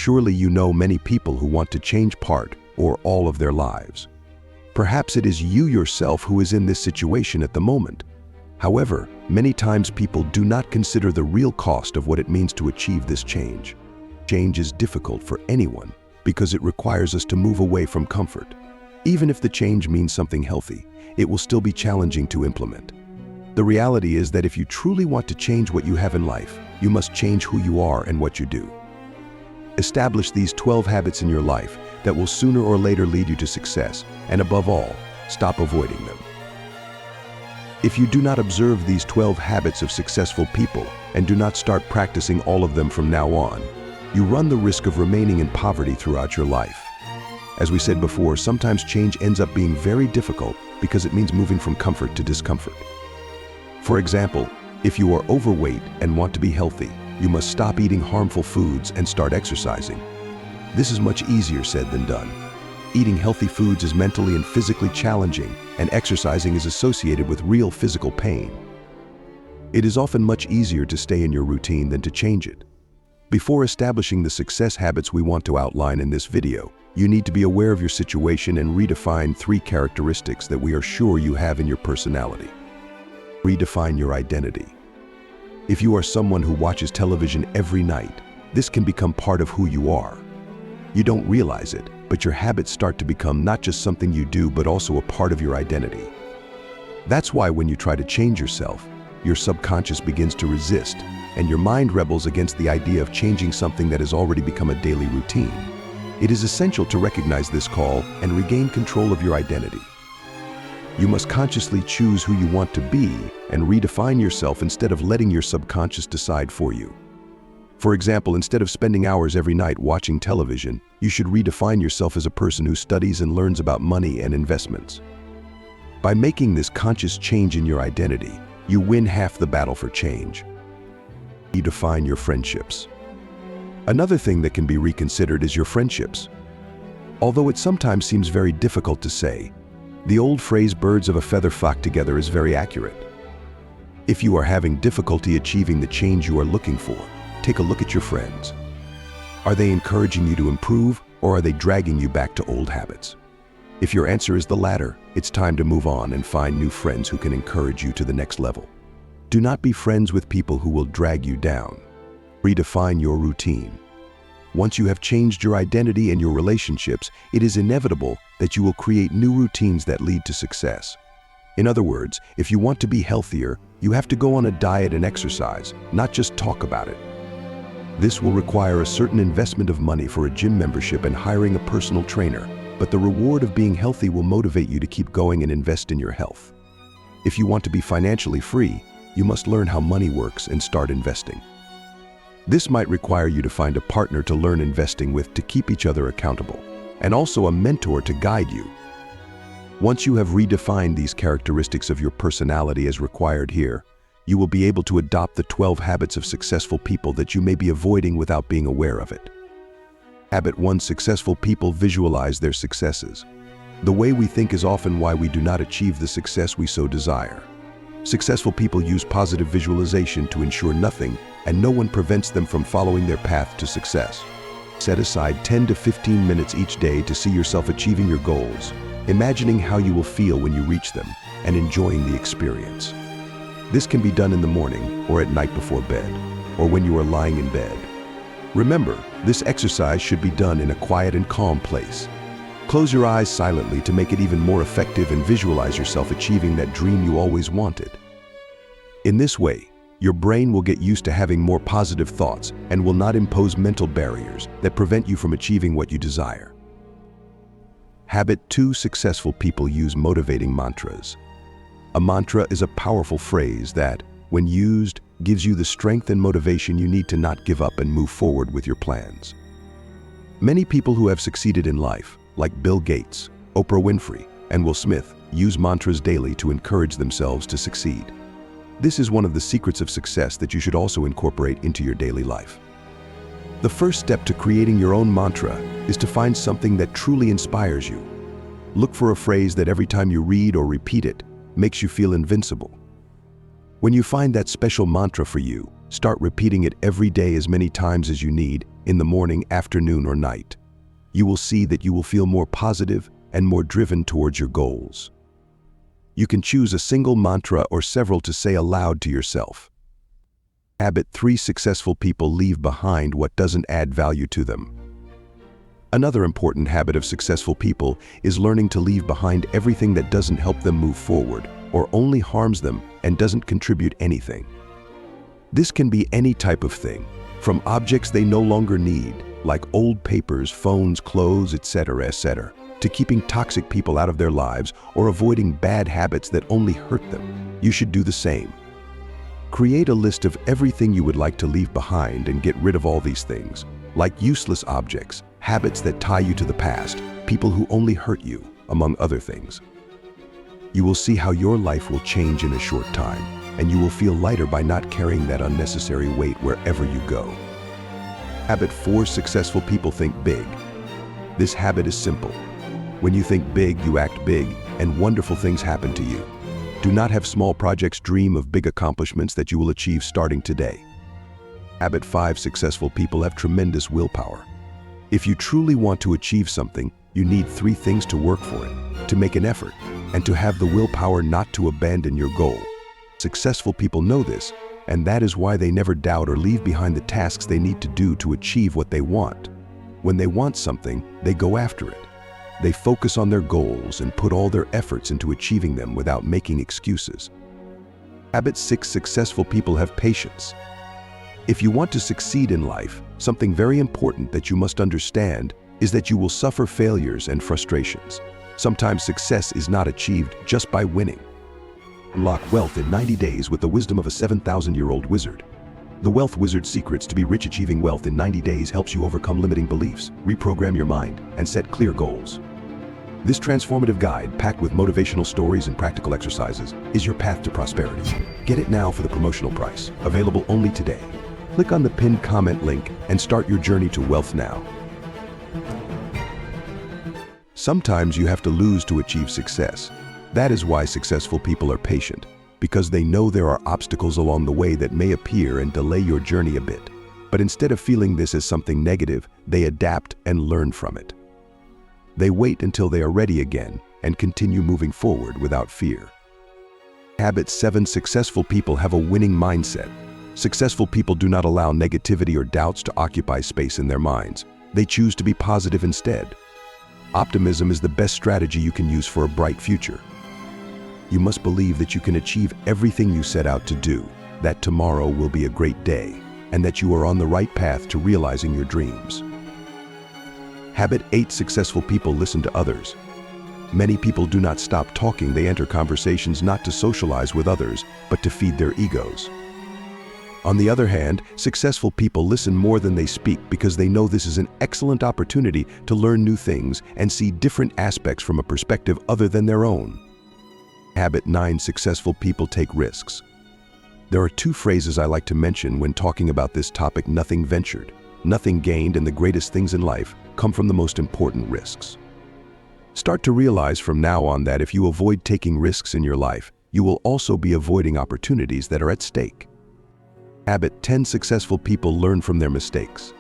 Surely you know many people who want to change part or all of their lives. Perhaps it is you yourself who is in this situation at the moment. However, many times people do not consider the real cost of what it means to achieve this change. Change is difficult for anyone because it requires us to move away from comfort. Even if the change means something healthy, it will still be challenging to implement. The reality is that if you truly want to change what you have in life, you must change who you are and what you do. Establish these 12 habits in your life that will sooner or later lead you to success, and above all, stop avoiding them. If you do not observe these 12 habits of successful people and do not start practicing all of them from now on, you run the risk of remaining in poverty throughout your life. As we said before, sometimes change ends up being very difficult because it means moving from comfort to discomfort. For example, if you are overweight and want to be healthy, you must stop eating harmful foods and start exercising. This is much easier said than done. Eating healthy foods is mentally and physically challenging, and exercising is associated with real physical pain. It is often much easier to stay in your routine than to change it. Before establishing the success habits we want to outline in this video, you need to be aware of your situation and redefine 3 characteristics that we are sure you have in your personality. Redefine your identity. If you are someone who watches television every night, this can become part of who you are. You don't realize it, but your habits start to become not just something you do, but also a part of your identity. That's why when you try to change yourself, your subconscious begins to resist, and your mind rebels against the idea of changing something that has already become a daily routine. It is essential to recognize this call and regain control of your identity. You must consciously choose who you want to be and redefine yourself instead of letting your subconscious decide for you. For example, instead of spending hours every night watching television, you should redefine yourself as a person who studies and learns about money and investments. By making this conscious change in your identity, you win half the battle for change. Redefine your friendships. Another thing that can be reconsidered is your friendships. Although it sometimes seems very difficult to say, the old phrase "birds of a feather flock together" is very accurate. If you are having difficulty achieving the change you are looking for, take a look at your friends. Are they encouraging you to improve, or are they dragging you back to old habits? If your answer is the latter, it's time to move on and find new friends who can encourage you to the next level. Do not be friends with people who will drag you down. Redefine your routine. Once you have changed your identity and your relationships, it is inevitable that you will create new routines that lead to success. In other words, if you want to be healthier, you have to go on a diet and exercise, not just talk about it. This will require a certain investment of money for a gym membership and hiring a personal trainer, but the reward of being healthy will motivate you to keep going and invest in your health. If you want to be financially free, you must learn how money works and start investing. This might require you to find a partner to learn investing with to keep each other accountable, and also a mentor to guide you. Once you have redefined these characteristics of your personality as required here, you will be able to adopt the 12 habits of successful people that you may be avoiding without being aware of it. Habit 1. Successful people visualize their successes. The way we think is often why we do not achieve the success we so desire. Successful people use positive visualization to ensure nothing and no one prevents them from following their path to success. Set aside 10 to 15 minutes each day to see yourself achieving your goals, imagining how you will feel when you reach them, and enjoying the experience. This can be done in the morning or at night before bed, or when you are lying in bed. Remember, this exercise should be done in a quiet and calm place. Close your eyes silently to make it even more effective and visualize yourself achieving that dream you always wanted. In this way, your brain will get used to having more positive thoughts and will not impose mental barriers that prevent you from achieving what you desire. Habit 2. Successful people use motivating mantras. A mantra is a powerful phrase that, when used, gives you the strength and motivation you need to not give up and move forward with your plans. Many people who have succeeded in life, like Bill Gates, Oprah Winfrey, and Will Smith, use mantras daily to encourage themselves to succeed. This is one of the secrets of success that you should also incorporate into your daily life. The first step to creating your own mantra is to find something that truly inspires you. Look for a phrase that every time you read or repeat it, makes you feel invincible. When you find that special mantra for you, start repeating it every day as many times as you need, in the morning, afternoon, or night. You will see that you will feel more positive and more driven towards your goals. You can choose a single mantra or several to say aloud to yourself. Habit 3: successful people leave behind what doesn't add value to them. Another important habit of successful people is learning to leave behind everything that doesn't help them move forward or only harms them and doesn't contribute anything. This can be any type of thing, from objects they no longer need, like old papers, phones, clothes, etc., to keeping toxic people out of their lives or avoiding bad habits that only hurt them. You should do the same. Create a list of everything you would like to leave behind and get rid of all these things, like useless objects, habits that tie you to the past, people who only hurt you, among other things. You will see how your life will change in a short time, and you will feel lighter by not carrying that unnecessary weight wherever you go. Habit 4: successful people think big. This habit is simple. When you think big, you act big, and wonderful things happen to you. Do not have small projects. Dream of big accomplishments that you will achieve starting today. Habit 5: successful people have tremendous willpower. If you truly want to achieve something, you need 3 things to work for it: to make an effort, and to have the willpower not to abandon your goal. Successful people know this, and that is why they never doubt or leave behind the tasks they need to do to achieve what they want. When they want something, they go after it. They focus on their goals and put all their efforts into achieving them without making excuses. Habit 6: successful people have patience. If you want to succeed in life, something very important that you must understand is that you will suffer failures and frustrations. Sometimes success is not achieved just by winning. Unlock wealth in 90 days with the wisdom of a 7,000-year-old wizard. The Wealth Wizard's Secrets to be Rich. Achieving wealth in 90 days helps you overcome limiting beliefs, reprogram your mind, and set clear goals. This transformative guide, packed with motivational stories and practical exercises, is your path to prosperity. Get it now for the promotional price, available only today. Click on the pinned comment link and start your journey to wealth now. Sometimes you have to lose to achieve success. That is why successful people are patient, because they know there are obstacles along the way that may appear and delay your journey a bit. But instead of feeling this as something negative, they adapt and learn from it. They wait until they are ready again and continue moving forward without fear. Habit 7: successful people have a winning mindset. Successful people do not allow negativity or doubts to occupy space in their minds. They choose to be positive instead. Optimism is the best strategy you can use for a bright future. You must believe that you can achieve everything you set out to do, that tomorrow will be a great day, and that you are on the right path to realizing your dreams. Habit 8: successful people listen to others. Many people do not stop talking. They enter conversations not to socialize with others, but to feed their egos. On the other hand, successful people listen more than they speak because they know this is an excellent opportunity to learn new things and see different aspects from a perspective other than their own. Habit 9: successful people take risks. There are 2 phrases I like to mention when talking about this topic: nothing ventured, nothing gained, and the greatest things in life come from the most important risks. Start to realize from now on that if you avoid taking risks in your life, you will also be avoiding opportunities that are at stake. Habit 10: successful people learn from their mistakes.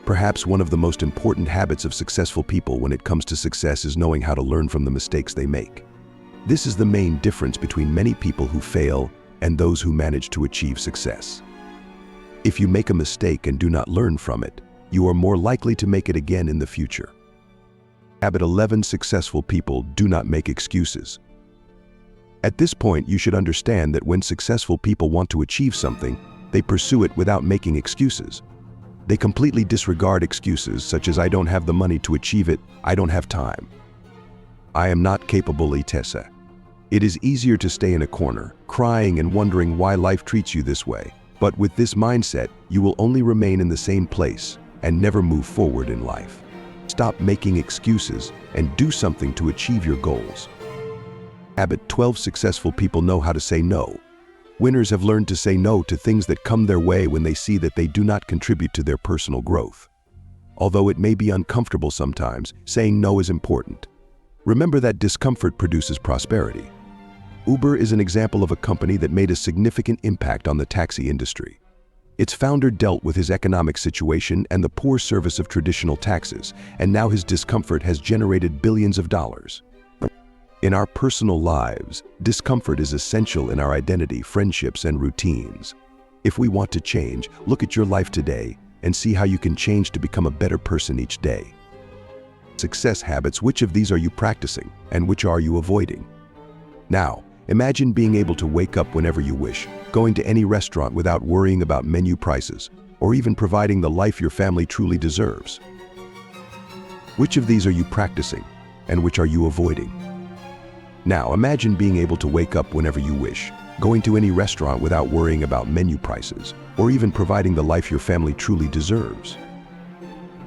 Perhaps one of the most important habits of successful people when it comes to success is knowing how to learn from the mistakes they make. This is the main difference between many people who fail and those who manage to achieve success. If you make a mistake and do not learn from it, you are more likely to make it again in the future. Habit 11: successful people do not make excuses. At this point, you should understand that when successful people want to achieve something, they pursue it without making excuses. They completely disregard excuses such as "I don't have the money to achieve it," "I don't have time," "I am not capable," etc. It is easier to stay in a corner, crying and wondering why life treats you this way. But with this mindset, you will only remain in the same place and never move forward in life. Stop making excuses and do something to achieve your goals. Habit 12: successful people know how to say no. Winners have learned to say no to things that come their way when they see that they do not contribute to their personal growth. Although it may be uncomfortable sometimes, saying no is important. Remember that discomfort produces prosperity. Uber is an example of a company that made a significant impact on the taxi industry. Its founder dealt with his economic situation and the poor service of traditional taxes, and now his discomfort has generated billions of dollars. In our personal lives, discomfort is essential in our identity, friendships, and routines. If we want to change, look at your life today and see how you can change to become a better person each day. Success habits: which of these are you practicing and which are you avoiding? Now, imagine being able to wake up whenever you wish, going to any restaurant without worrying about menu prices, or even providing the life your family truly deserves. Which of these are you practicing and which are you avoiding? Now, imagine being able to wake up whenever you wish, going to any restaurant without worrying about menu prices, or even providing the life your family truly deserves.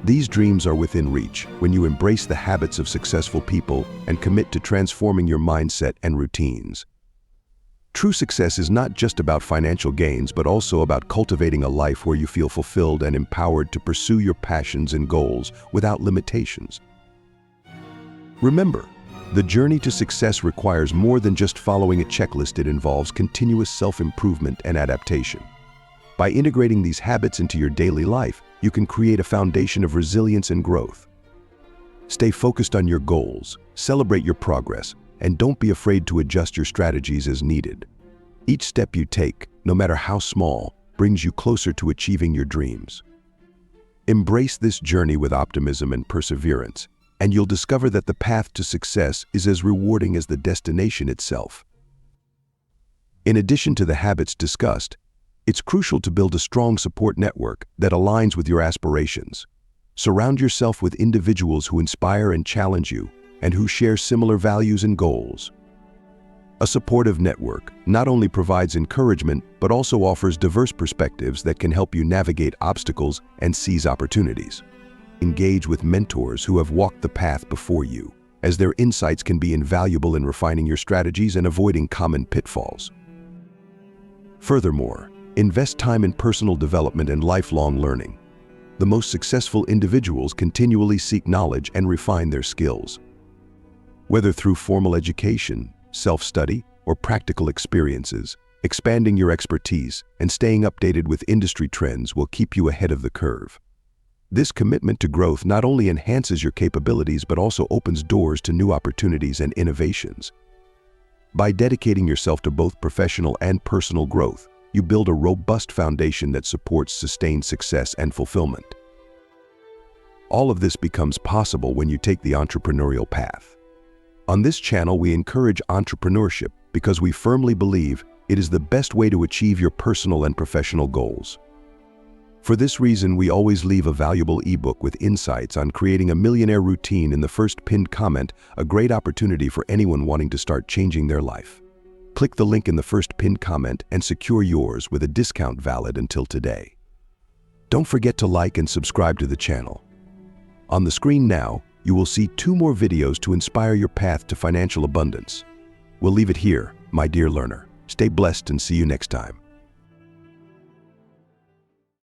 These dreams are within reach when you embrace the habits of successful people and commit to transforming your mindset and routines. True success is not just about financial gains, but also about cultivating a life where you feel fulfilled and empowered to pursue your passions and goals without limitations. Remember, the journey to success requires more than just following a checklist. It involves continuous self-improvement and adaptation. By integrating these habits into your daily life, you can create a foundation of resilience and growth. Stay focused on your goals, celebrate your progress, and don't be afraid to adjust your strategies as needed. Each step you take, no matter how small, brings you closer to achieving your dreams. Embrace this journey with optimism and perseverance, and you'll discover that the path to success is as rewarding as the destination itself. In addition to the habits discussed, it's crucial to build a strong support network that aligns with your aspirations. Surround yourself with individuals who inspire and challenge you, and who share similar values and goals. A supportive network not only provides encouragement, but also offers diverse perspectives that can help you navigate obstacles and seize opportunities. Engage with mentors who have walked the path before you, as their insights can be invaluable in refining your strategies and avoiding common pitfalls. Furthermore, invest time in personal development and lifelong learning. The most successful individuals continually seek knowledge and refine their skills. Whether through formal education, self-study, or practical experiences, expanding your expertise and staying updated with industry trends will keep you ahead of the curve. This commitment to growth not only enhances your capabilities but also opens doors to new opportunities and innovations. By dedicating yourself to both professional and personal growth, you build a robust foundation that supports sustained success and fulfillment. All of this becomes possible when you take the entrepreneurial path. On this channel, we encourage entrepreneurship because we firmly believe it is the best way to achieve your personal and professional goals. For this reason, we always leave a valuable ebook with insights on creating a millionaire routine in the first pinned comment, a great opportunity for anyone wanting to start changing their life. Click the link in the first pinned comment and secure yours with a discount valid until today. Don't forget to like and subscribe to the channel. On the screen now, you will see 2 more videos to inspire your path to financial abundance. We'll leave it here, my dear learner. Stay blessed and see you next time.